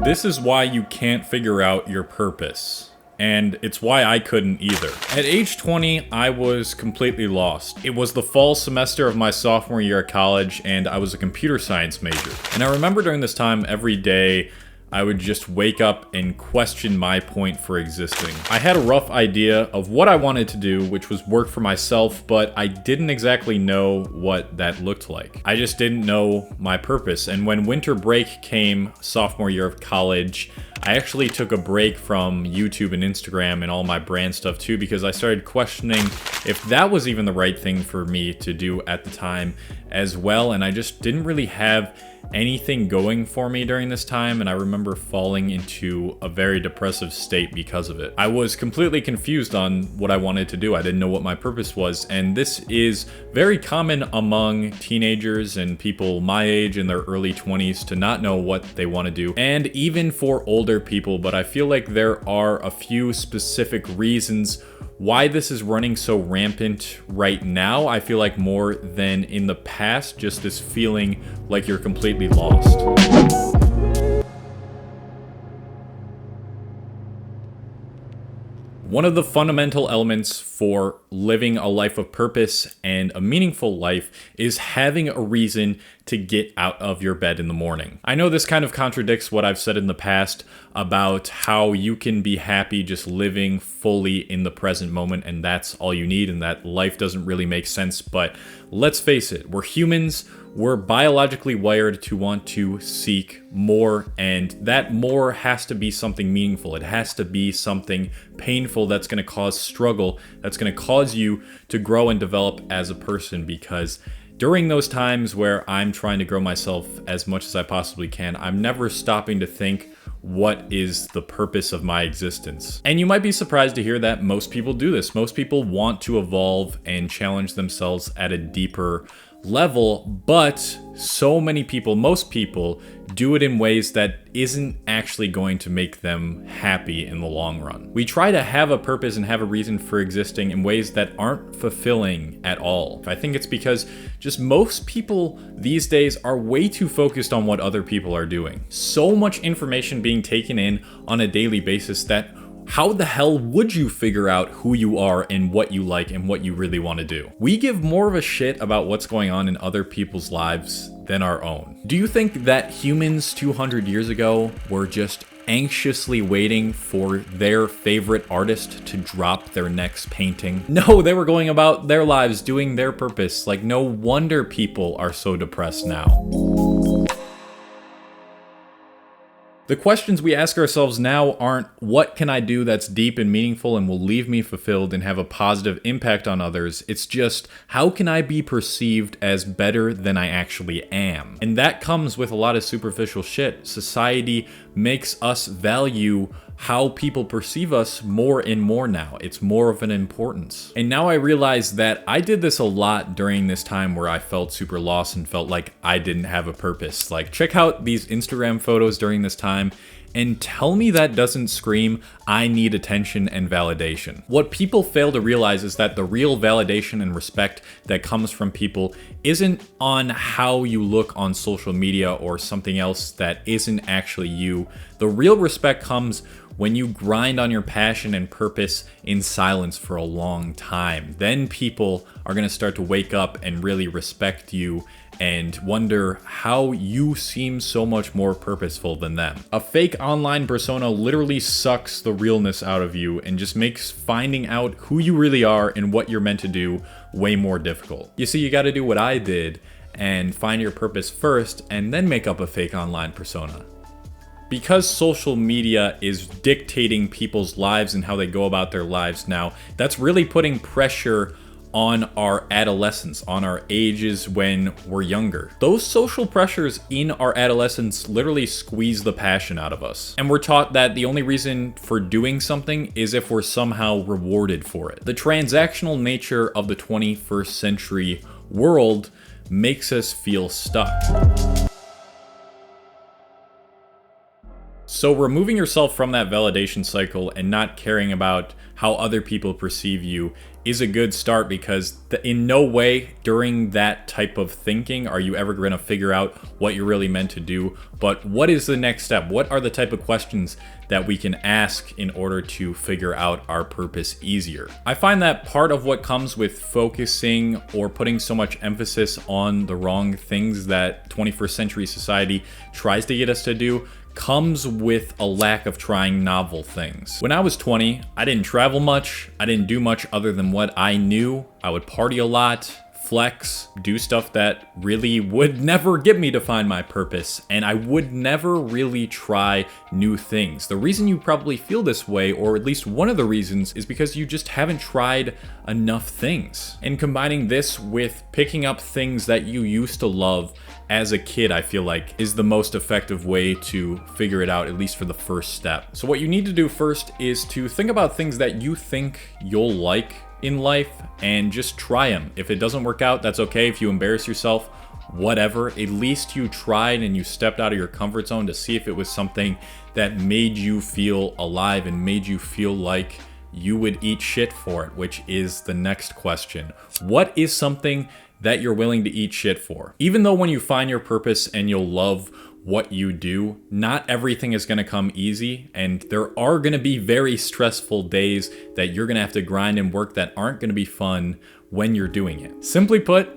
This is why you can't figure out your purpose. And it's why I couldn't either. At age 20, I was completely lost. It was the fall semester of my sophomore year at college, and I was a computer science major. And I remember during this time, every day, I would just wake up and question my point for existing. I had a rough idea of what I wanted to do, which was work for myself, but I didn't exactly know what that looked like. I just didn't know my purpose. And when winter break came, sophomore year of college, I actually took a break from YouTube and Instagram and all my brand stuff too, because I started questioning if that was even the right thing for me to do at the time as well. And I just didn't really have anything going for me during this time, and I remember falling into a very depressive state because of it. I was completely confused on what I wanted to do. I didn't know what my purpose was, and this is very common among teenagers and people my age in their early 20s to not know what they want to do, and even for older people, but I feel like there are a few specific reasons why this is running so rampant right now. I feel like more than in the past, just this feeling like you're completely lost. One of the fundamental elements for living a life of purpose and a meaningful life is having a reason to get out of your bed in the morning. I know this kind of contradicts what I've said in the past about how you can be happy just living fully in the present moment and that's all you need and that life doesn't really make sense, but let's face it, we're humans. We're biologically wired to want to seek more, and that more has to be something meaningful. It has to be something painful that's going to cause struggle, that's going to cause you to grow and develop as a person, because during those times where I'm trying to grow myself as much as I possibly can, I'm never stopping to think, what is the purpose of my existence? And you might be surprised to hear that most people do this. Most people want to evolve and challenge themselves at a deeper level, but so many people, most people, do it in ways that isn't actually going to make them happy in the long run. We try to have a purpose and have a reason for existing in ways that aren't fulfilling at all. I think it's because just most people these days are way too focused on what other people are doing. So much information being taken in on a daily basis that how the hell would you figure out who you are and what you like and what you really want to do? We give more of a shit about what's going on in other people's lives than our own. Do you think that humans 200 years ago were just anxiously waiting for their favorite artist to drop their next painting? No, they were going about their lives doing their purpose. Like, no wonder people are so depressed now. The questions we ask ourselves now aren't, what can I do that's deep and meaningful and will leave me fulfilled and have a positive impact on others? It's just, how can I be perceived as better than I actually am? And that comes with a lot of superficial shit. Society makes us value how people perceive us more and more now. It's more of an importance. And now I realize that I did this a lot during this time where I felt super lost and felt like I didn't have a purpose. Like, check out these Instagram photos during this time and tell me that doesn't scream, I need attention and validation. What people fail to realize is that the real validation and respect that comes from people isn't on how you look on social media or something else that isn't actually you. The real respect comes when you grind on your passion and purpose in silence for a long time. Then people are gonna start to wake up and really respect you and wonder how you seem so much more purposeful than them. A fake online persona literally sucks the realness out of you and just makes finding out who you really are and what you're meant to do way more difficult. You see, you gotta do what I did and find your purpose first and then make up a fake online persona. Because social media is dictating people's lives and how they go about their lives now, that's really putting pressure on our adolescence, on our ages when we're younger. Those social pressures in our adolescence literally squeeze the passion out of us. And we're taught that the only reason for doing something is if we're somehow rewarded for it. The transactional nature of the 21st century world makes us feel stuck. So removing yourself from that validation cycle and not caring about how other people perceive you is a good start, because in no way during that type of thinking are you ever going to figure out what you're really meant to do. But what is the next step? What are the type of questions that we can ask in order to figure out our purpose easier? I find that part of what comes with focusing or putting so much emphasis on the wrong things that 21st century society tries to get us to do comes with a lack of trying novel things. When I was 20, I didn't travel much. I didn't do much other than what I knew. I would party a lot, flex, do stuff that really would never get me to find my purpose, and I would never really try new things. The reason you probably feel this way, or at least one of the reasons, is because you just haven't tried enough things. And combining this with picking up things that you used to love as a kid, I feel like, is the most effective way to figure it out, at least for the first step. So what you need to do first is to think about things that you think you'll like in life and just try them. If it doesn't work out, that's okay. If you embarrass yourself, whatever. At least you tried and you stepped out of your comfort zone to see if it was something that made you feel alive and made you feel like you would eat shit for it, which is the next question. What is something that you're willing to eat shit for? Even though when you find your purpose and you'll love what you do, not everything is going to come easy, and there are going to be very stressful days that you're going to have to grind and work that aren't going to be fun when you're doing it. Simply put,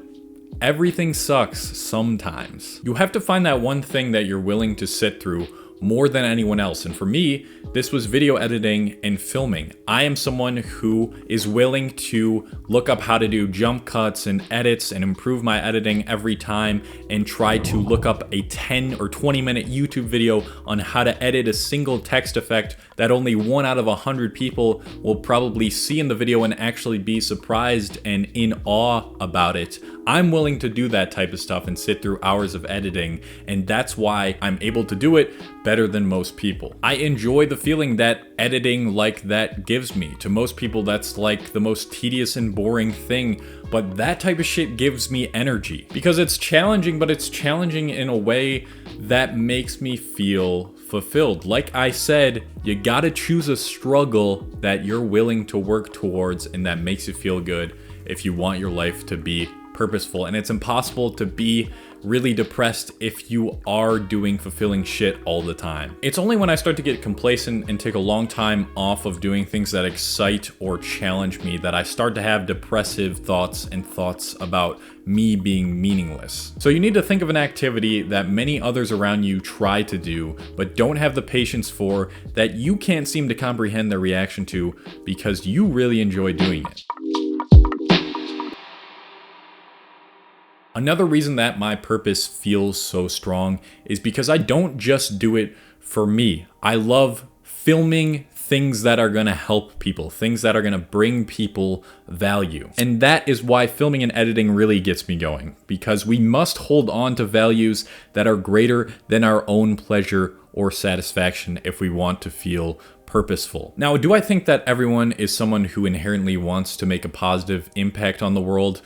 everything sucks sometimes. You have to find that one thing that you're willing to sit through more than anyone else. And for me, this was video editing and filming. I am someone who is willing to look up how to do jump cuts and edits and improve my editing every time, and try to look up a 10 or 20 minute YouTube video on how to edit a single text effect that only 1 out of 100 people will probably see in the video and actually be surprised and in awe about it. I'm willing to do that type of stuff and sit through hours of editing, and that's why I'm able to do it better than most people. I enjoy the feeling that editing like that gives me. To most people, that's like the most tedious and boring thing, but that type of shit gives me energy because it's challenging, but it's challenging in a way that makes me feel fulfilled. Like I said, you gotta choose a struggle that you're willing to work towards and that makes you feel good if you want your life to be purposeful. And it's impossible to be really depressed if you are doing fulfilling shit all the time. It's only when I start to get complacent and take a long time off of doing things that excite or challenge me that I start to have depressive thoughts and thoughts about me being meaningless. So you need to think of an activity that many others around you try to do but don't have the patience for, that you can't seem to comprehend their reaction to because you really enjoy doing it. Another reason that my purpose feels so strong is because I don't just do it for me. I love filming things that are gonna help people, things that are gonna bring people value. And that is why filming and editing really gets me going, because we must hold on to values that are greater than our own pleasure or satisfaction if we want to feel purposeful. Now, do I think that everyone is someone who inherently wants to make a positive impact on the world?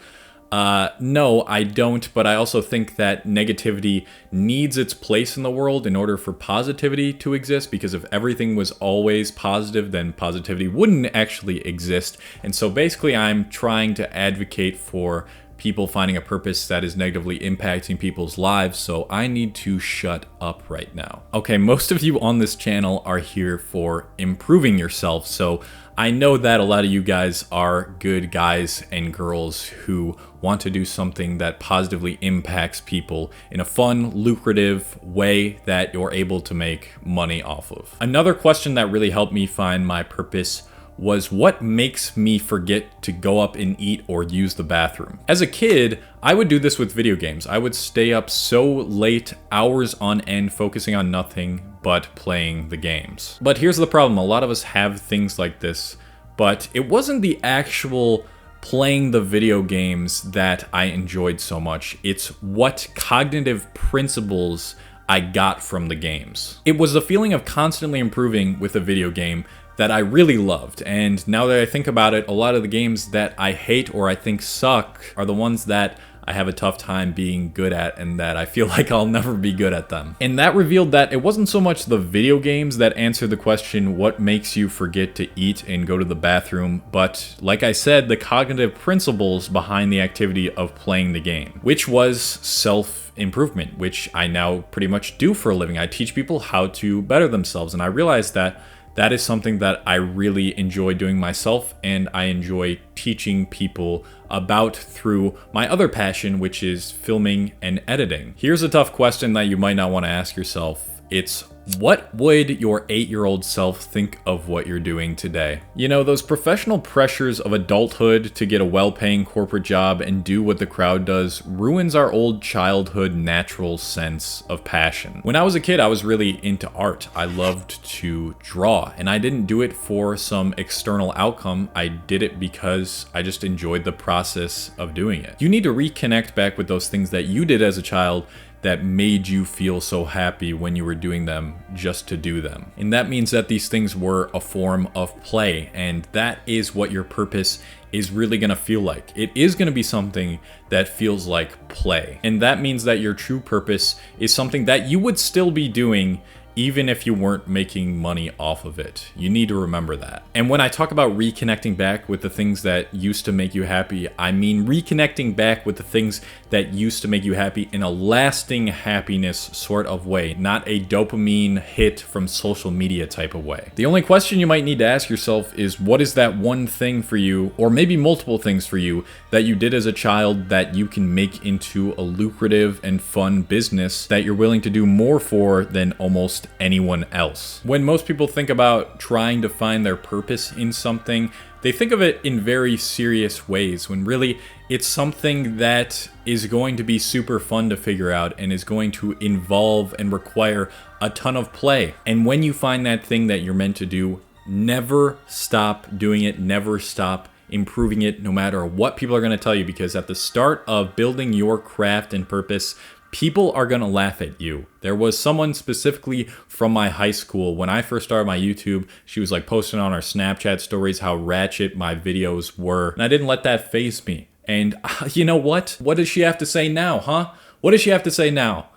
No, I don't, but I also think that negativity needs its place in the world in order for positivity to exist, because if everything was always positive, then positivity wouldn't actually exist. And so basically I'm trying to advocate for people finding a purpose that is negatively impacting people's lives, so I need to shut up right now. Okay, most of you on this channel are here for improving yourself, so I know that a lot of you guys are good guys and girls who want to do something that positively impacts people in a fun, lucrative way that you're able to make money off of. Another question that really helped me find my purpose was what makes me forget to go up and eat or use the bathroom. As a kid, I would do this with video games. I would stay up so late, hours on end, focusing on nothing but playing the games. But here's the problem, a lot of us have things like this, but it wasn't the actual playing the video games that I enjoyed so much. It's what cognitive principles I got from the games. It was the feeling of constantly improving with a video game that I really loved, and now that I think about it, a lot of the games that I hate or I think suck are the ones that I have a tough time being good at and that I feel like I'll never be good at them. And that revealed that it wasn't so much the video games that answered the question, what makes you forget to eat and go to the bathroom, but like I said, the cognitive principles behind the activity of playing the game, which was self-improvement, which I now pretty much do for a living. I teach people how to better themselves, and I realized that that is something that I really enjoy doing myself, and I enjoy teaching people about through my other passion, which is filming and editing. Here's a tough question that you might not want to ask yourself. It's, what would your 8-year-old self think of what you're doing today? You know, those professional pressures of adulthood to get a well-paying corporate job and do what the crowd does ruins our old childhood natural sense of passion. When I was a kid, I was really into art. I loved to draw, and I didn't do it for some external outcome. I did it because I just enjoyed the process of doing it. You need to reconnect back with those things that you did as a child that made you feel so happy when you were doing them just to do them. And that means that these things were a form of play, and that is what your purpose is really gonna feel like. It is gonna be something that feels like play. And that means that your true purpose is something that you would still be doing even if you weren't making money off of it. You need to remember that. And when I talk about reconnecting back with the things that used to make you happy, I mean reconnecting back with the things that used to make you happy in a lasting happiness sort of way, not a dopamine hit from social media type of way. The only question you might need to ask yourself is, what is that one thing for you, or maybe multiple things for you, that you did as a child that you can make into a lucrative and fun business that you're willing to do more for than almost anyone else? When most people think about trying to find their purpose in something, they think of it in very serious ways, when really it's something that is going to be super fun to figure out and is going to involve and require a ton of play. And when you find that thing that you're meant to do, never stop doing it, never stop improving it, no matter what people are going to tell you, because at the start of building your craft and purpose, people are gonna laugh at you. There was someone specifically from my high school, when I first started my YouTube, she was like posting on our Snapchat stories how ratchet my videos were, and I didn't let that faze me. And you know what? What does she have to say now, huh? What does she have to say now?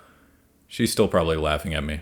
She's still probably laughing at me.